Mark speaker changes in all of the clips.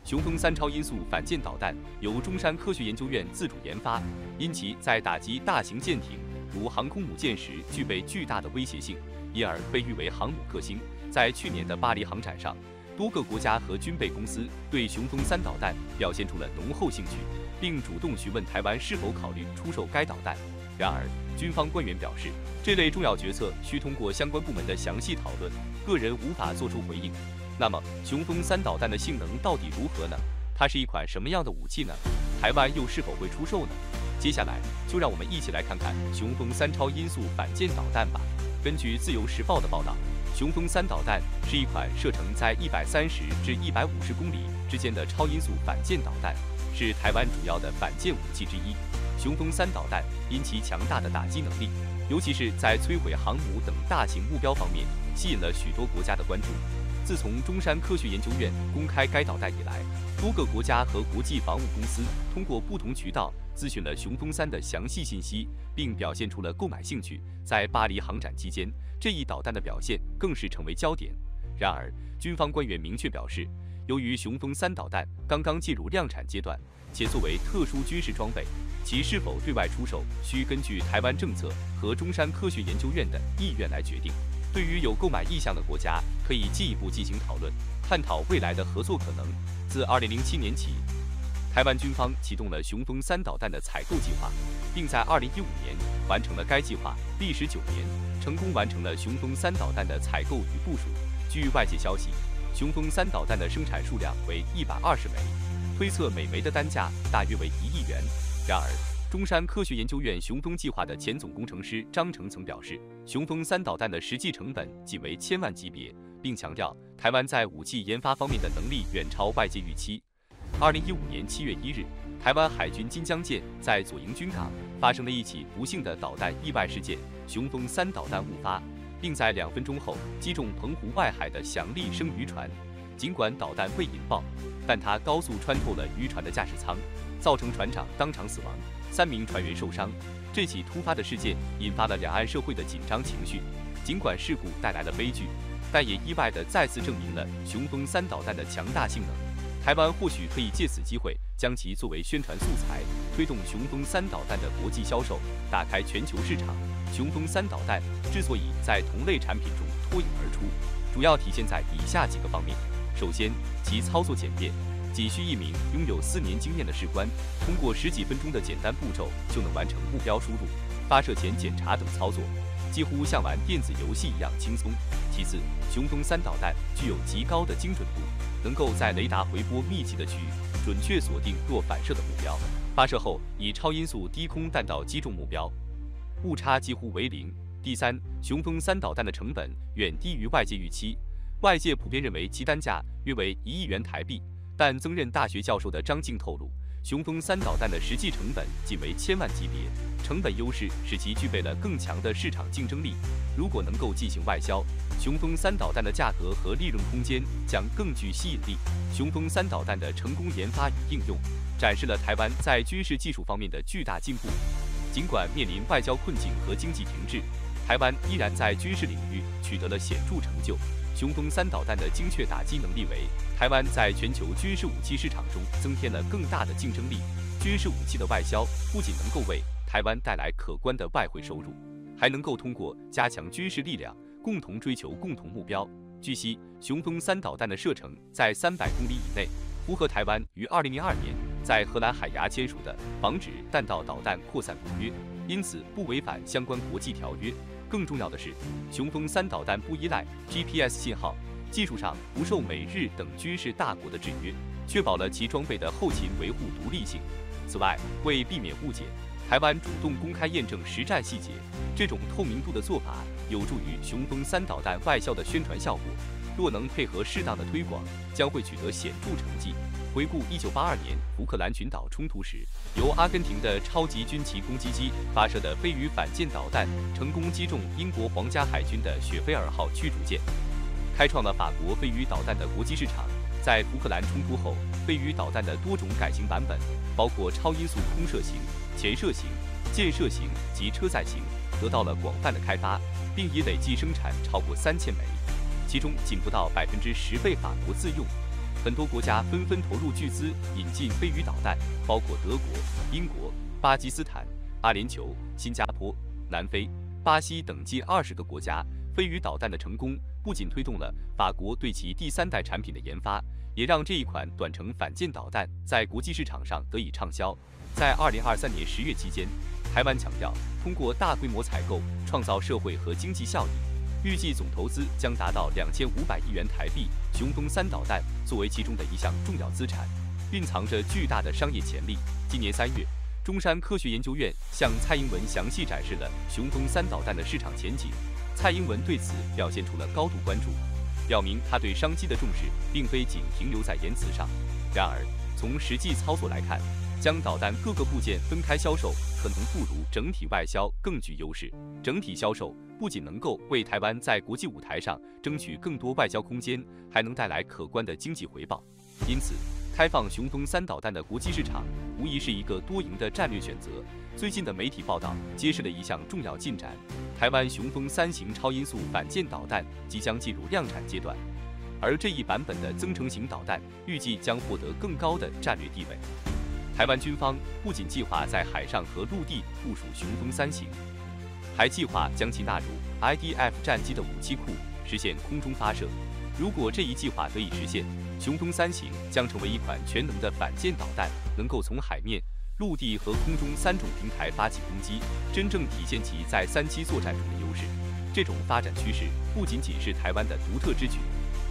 Speaker 1: 雄风3超音速反舰导弹由中山科学研究院自主研发，因其在打击大型舰艇如航空母舰时具备巨大的威胁性，因而被誉为航母克星。在去年的巴黎航展上，多个国家和军备公司对雄风3导弹表现出了浓厚兴趣，并主动询问台湾是否考虑出售该导弹。然而，军方官员表示，这类重要决策需通过相关部门的详细讨论，个人无法做出回应。那么，雄风3导弹的性能到底如何呢？它是一款什么样的武器呢？台湾又是否会出售呢？接下来就让我们一起来看看雄风3超音速反舰导弹吧。根据《自由时报》的报道，雄风3导弹是一款射程在130至150公里之间的超音速反舰导弹，是台湾主要的反舰武器之一。雄风3导弹因其强大的打击能力，尤其是在摧毁航母等大型目标方面，吸引了许多国家的关注。自从中山科学研究院公开该导弹以来，多个国家和国际防务公司通过不同渠道咨询了雄风3的详细信息，并表现出了购买兴趣。在巴黎航展期间，这一导弹的表现更是成为焦点。然而，军方官员明确表示，由于雄风3导弹刚刚进入量产阶段，且作为特殊军事装备，其是否对外出售需根据台湾政策和中山科学研究院的意愿来决定。对于有购买意向的国家，可以进一步进行讨论，探讨未来的合作可能。自2007年起，台湾军方启动了雄风3导弹的采购计划，并在2015年完成了该计划，历时9年，成功完成了雄风3导弹的采购与部署。据外界消息，雄风3导弹的生产数量为120枚，推测每枚的单价大约为1亿元。然而，中山科学研究院雄风计划的前总工程师张成曾表示，雄风3导弹的实际成本仅为千万级别，并强调台湾在武器研发方面的能力远超外界预期。2015年7月1日，台湾海军金江舰在左营军港发生了一起不幸的导弹意外事件，雄风3导弹误发，并在2分钟后击中澎湖外海的响力生渔船。尽管导弹未引爆，但它高速穿透了渔船的驾驶舱，造成船长当场死亡，3名船员受伤。这起突发的事件引发了两岸社会的紧张情绪。尽管事故带来了悲剧，但也意外地再次证明了雄风3导弹的强大性能。台湾或许可以借此机会将其作为宣传素材，推动雄风3导弹的国际销售，打开全球市场。雄风3导弹之所以在同类产品中脱颖而出，主要体现在以下几个方面。首先，其操作简便，仅需一名拥有4年经验的士官，通过10几分钟的简单步骤就能完成目标输入、发射前检查等操作，几乎像玩电子游戏一样轻松。其次，雄风3导弹具有极高的精准度，能够在雷达回波密集的区域准确锁定若反射的目标，发射后以超音速低空弹道击中目标，误差几乎为0。第三，雄风3导弹的成本远低于外界预期，外界普遍认为其单价约为1亿元台币，但曾任大学教授的张静透露，雄风3导弹的实际成本仅为千万级别，成本优势使其具备了更强的市场竞争力。如果能够进行外销，雄风3导弹的价格和利润空间将更具吸引力。雄风3导弹的成功研发与应用，展示了台湾在军事技术方面的巨大进步。尽管面临外交困境和经济停滞，台湾依然在军事领域取得了显著成就。雄风3导弹的精确打击能力为台湾在全球军事武器市场中增添了更大的竞争力。军事武器的外销不仅能够为台湾带来可观的外汇收入，还能够通过加强军事力量，共同追求共同目标。据悉，雄风3导弹的射程在300公里以内，符合台湾于2002年在荷兰海牙签署的防止弹道导弹扩散公约，因此不违反相关国际条约。更重要的是，雄风3导弹不依赖 GPS 信号，技术上不受美日等军事大国的制约，确保了其装备的后勤维护独立性。此外，为避免误解，台湾主动公开验证实战细节，这种透明度的做法有助于雄风3导弹外销的宣传效果。若能配合适当的推广，将会取得显著成绩。回顾1982年福克兰群岛冲突时，由阿根廷的超级军旗攻击机发射的飞鱼反舰导弹成功击中英国皇家海军的雪菲尔号驱逐舰，开创了法国飞鱼导弹的国际市场。在福克兰冲突后，飞鱼导弹的多种改型版本，包括超音速空射型、潜射型、舰射型及车载型，得到了广泛的开发，并已累计生产超过3000枚，其中仅不到10%被法国自用。很多国家纷纷投入巨资引进飞鱼导弹，包括德国、英国、巴基斯坦、阿联酋、新加坡、南非、巴西等近20个国家。飞鱼导弹的成功不仅推动了法国对其第3代产品的研发，也让这一款短程反舰导弹在国际市场上得以畅销。在2023年10月期间，台湾强调通过大规模采购创造社会和经济效益，预计总投资将达到2500亿元台币。雄风3导弹作为其中的一项重要资产，蕴藏着巨大的商业潜力。今年3月，中山科学研究院向蔡英文详细展示了雄风3导弹的市场前景。蔡英文对此表现出了高度关注，表明他对商机的重视并非仅停留在言辞上。然而，从实际操作来看，将导弹各个部件分开销售，可能不如整体外销更具优势。整体销售不仅能够为台湾在国际舞台上争取更多外交空间，还能带来可观的经济回报。因此，开放雄风3导弹的国际市场，无疑是一个多赢的战略选择。最近的媒体报道揭示了一项重要进展：台湾雄风3型超音速反舰导弹即将进入量产阶段，而这一版本的增程型导弹预计将获得更高的战略地位。台湾军方不仅计划在海上和陆地部署雄风3型，还计划将其纳入 IDF 战机的武器库，实现空中发射。如果这一计划得以实现，雄风3型将成为一款全能的反舰导弹，能够从海面、陆地和空中3种平台发起攻击，真正体现其在3栖作战中的优势。这种发展趋势不仅仅是台湾的独特之举，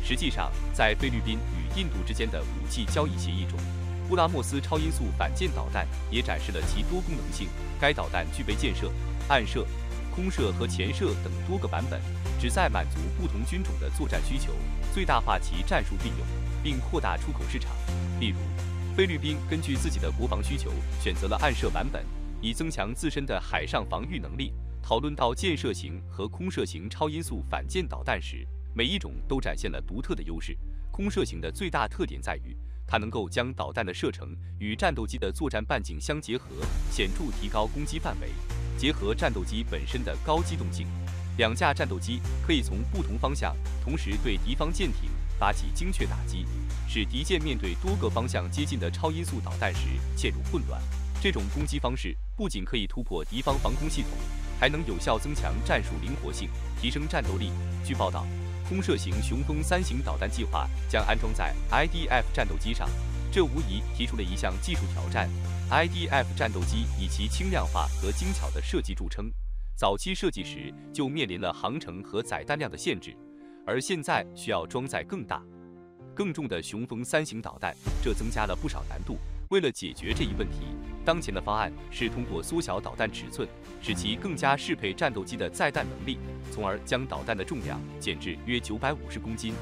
Speaker 1: 实际上在菲律宾与印度之间的武器交易协议中，布拉莫斯超音速反舰导弹也展示了其多功能性。该导弹具备箭射、暗射、空射和潜射等多个版本，旨在满足不同军种的作战需求，最大化其战术运用，并扩大出口市场。例如，菲律宾根据自己的国防需求，选择了暗射版本，以增强自身的海上防御能力。讨论到箭射型和空射型超音速反舰导弹时，每一种都展现了独特的优势。空射型的最大特点在于，它能够将导弹的射程与战斗机的作战半径相结合，显著提高攻击范围。结合战斗机本身的高机动性，两架战斗机可以从不同方向同时对敌方舰艇发起精确打击，使敌舰面对多个方向接近的超音速导弹时陷入混乱。这种攻击方式不仅可以突破敌方防空系统，还能有效增强战术灵活性，提升战斗力。据报道，空射型雄风3型导弹计划将安装在 IDF 战斗机上，这无疑提出了一项技术挑战。IDF 战斗机以其轻量化和精巧的设计著称，早期设计时就面临了航程和载弹量的限制，而现在需要装载更大、更重的雄风3型导弹，这增加了不少难度。为了解决这一问题，当前的方案是通过缩小导弹尺寸，使其更加适配战斗机的载弹能力，从而将导弹的重量减至约950公斤。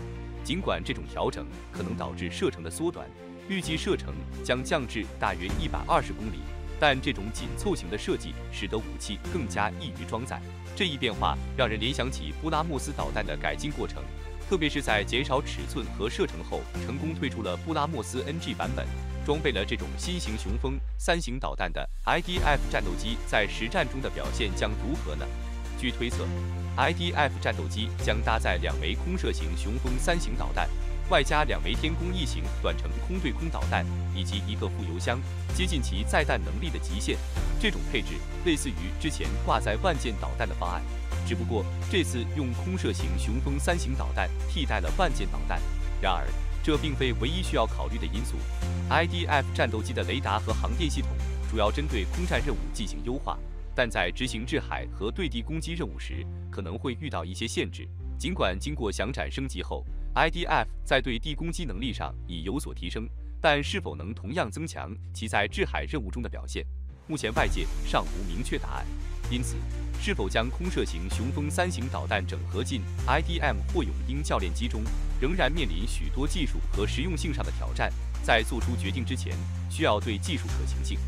Speaker 1: 尽管这种调整可能导致射程的缩短，预计射程将降至大约120公里，但这种紧凑型的设计使得武器更加易于装载。这一变化让人联想起布拉莫斯导弹的改进过程，特别是在减少尺寸和射程后，成功推出了布拉莫斯 NG 版本。装备了这种新型雄风3型导弹的 IDF 战斗机在实战中的表现将如何呢？据推测， IDF 战斗机将搭载2枚空射型雄风3型导弹，外加2枚天宫1型短程空对空导弹，以及一个副油箱，接近其载弹能力的极限。这种配置类似于之前挂载万箭导弹的方案，只不过这次用空射型雄风3型导弹替代了万箭导弹。然而，这并非唯一需要考虑的因素。IDF 战斗机的雷达和航电系统主要针对空战任务进行优化，但在执行制海和对地攻击任务时，可能会遇到一些限制。尽管经过翔展升级后， IDF 在对地攻击能力上已有所提升，但是否能同样增强其在制海任务中的表现，目前外界尚无明确答案。因此，是否将空射型雄风3型导弹整合进 IDM 或勇鹰教练机中，仍然面临许多技术和实用性上的挑战。在做出决定之前，需要对技术可行性、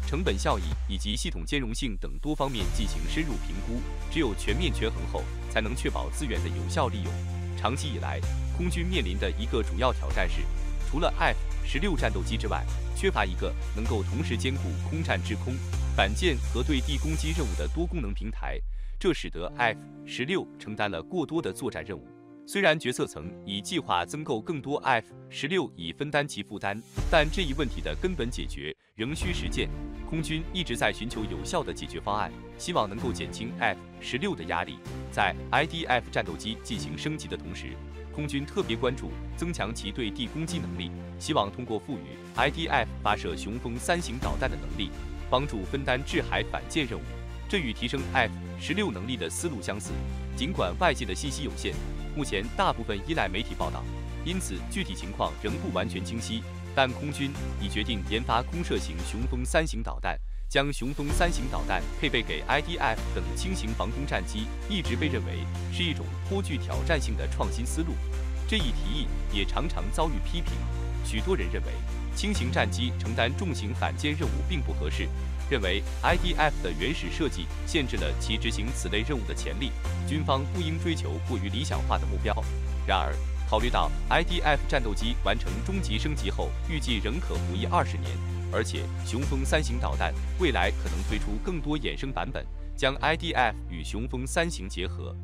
Speaker 1: 成本效益以及系统兼容性等多方面进行深入评估。只有全面权衡后，才能确保资源的有效利用。长期以来，空军面临的一个主要挑战是，除了 F-16战斗机之外，缺乏一个能够同时兼顾空战制空、反舰和对地攻击任务的多功能平台，这使得 F-16承担了过多的作战任务。虽然决策层已计划增购更多 F-16以分担其负担，但这一问题的根本解决仍需实践。空军一直在寻求有效的解决方案，希望能够减轻 F-16的压力。在 IDF 战斗机进行升级的同时，空军特别关注增强其对地攻击能力，希望通过赋予 IDF 发射雄风3型导弹的能力，帮助分担制海反舰任务。这与提升 F-16能力的思路相似。尽管外界的信息有限，目前大部分依赖媒体报道，因此具体情况仍不完全清晰。但空军已决定研发空射型雄风3型导弹，将雄风3型导弹配备给 IDF 等轻型防空战机，一直被认为是一种颇具挑战性的创新思路。这一提议也常常遭遇批评。许多人认为，轻型战机承担重型反舰任务并不合适，认为 IDF 的原始设计限制了其执行此类任务的潜力，军方不应追求过于理想化的目标。然而，考虑到 IDF 战斗机完成中级升级后，预计仍可服役20年，而且雄风3型导弹未来可能推出更多衍生版本，将 IDF 与雄风3型结合，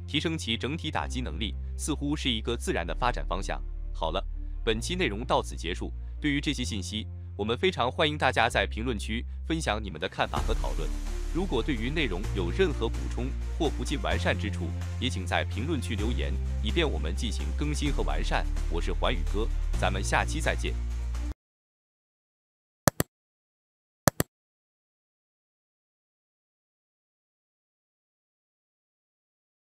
Speaker 1: 提升其整体打击能力，似乎是一个自然的发展方向。好了，本期内容到此结束。对于这些信息，我们非常欢迎大家在评论区分享你们的看法和讨论。如果对于内容有任何补充或不尽完善之处，也请在评论区留言，以便我们进行更新和完善。我是环宇哥，咱们下期再见。